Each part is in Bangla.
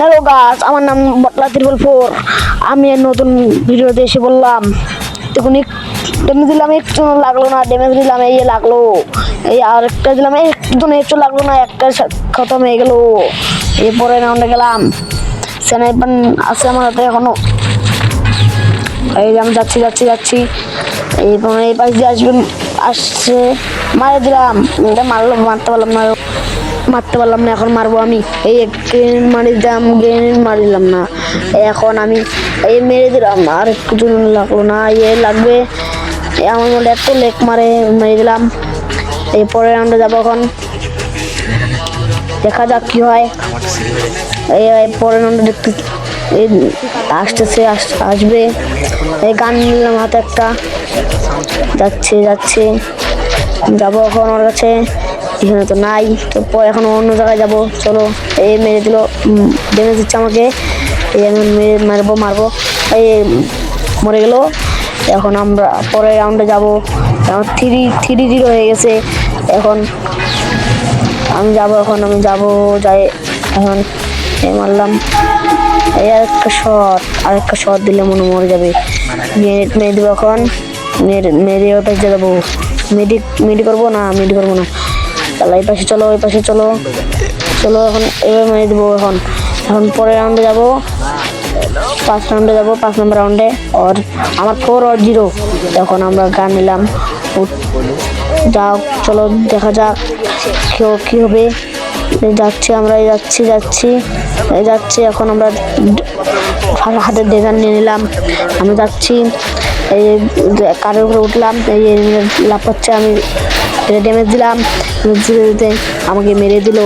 হ্যালো গাছ, আমার নাম বটলা 444। আমি এর নতুন ভিডিওতে এসে বললাম দেখুন ড্যামেজ দিলাম, একটু লাগলো না। ড্যামেজ দিলাম, এই লাগলো, এই আরেকটা দিলাম, একটু লাগলো না, একটা খতম হয়ে গেল। এরপরে রাউন্ডে গেলাম, স্নাইপার আছে আমার হাতে এখনো। এই আমি যাচ্ছি যাচ্ছি যাচ্ছি, এইরপরে এই পাশ দিয়ে আসছে, মারে দিলাম। এটা মারতে পারলাম না, এখন মারবো আমি। এই গ্রেনেড মারিলাম না, এখন আমি এই মেরে দিলাম। আর কিছু লাগলো না, লাগবে। আমার মধ্যে এত লেক মেরে দিলাম। এরপরে রাউন্ডে যাবো, এখন দেখা যাক কি হয়। এই পরের রাউন্ডে দেখতে এই আসবে। এই গান নিলাম হাতে একটা, যাচ্ছে যাবো এখন ওর কাছে। এখানে তো নাই, তো এখন অন্য জায়গায় যাবো। চলো, এই মেরে দিল, ড্যামেজ দিচ্ছে আমাকে। এই আমি মারবো, এই মরে গেল। এখন আমরা পরের রাউন্ডে যাবো। এখন 3-0 হয়ে গেছে। এখন আমি যাবো, যাই এখন। এই মারলাম, এই আরেকটা শট দিলে মরে যাবে। মেরে দেবো এখন, মেরে ওই পাশে যাবো। মেডি করবো না। তাহলে এই পাশে চলো, এখন এবার মেরে দেবো। এখন পরের রাউন্ডে যাবো, 5 নম্বর রাউন্ডে। আমার 4 আর 0। এখন আমরা গান নিলাম, যাও চলো দেখা যাক কি হবে। যাচ্ছি এখন আমরা হাতে ডেজার নিয়ে নিলাম। আমি যাচ্ছি, এই কারের উপরে উঠলাম, এই লাফাচ্ছে। আমি ড্যামেজ দিলাম, দিতে আমাকে মেরে দিল।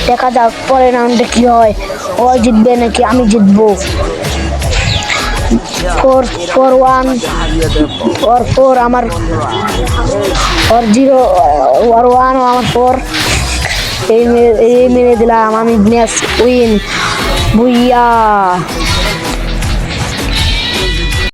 দেখা যাক পরের রাউন্ডে কি হয়, ও জিতবে নাকি আমি জিতবো। 4 আমার, 0 1 আমার 4। এই মেরে দিলাম, আমি ম্যাচ উইন, বুইয়া।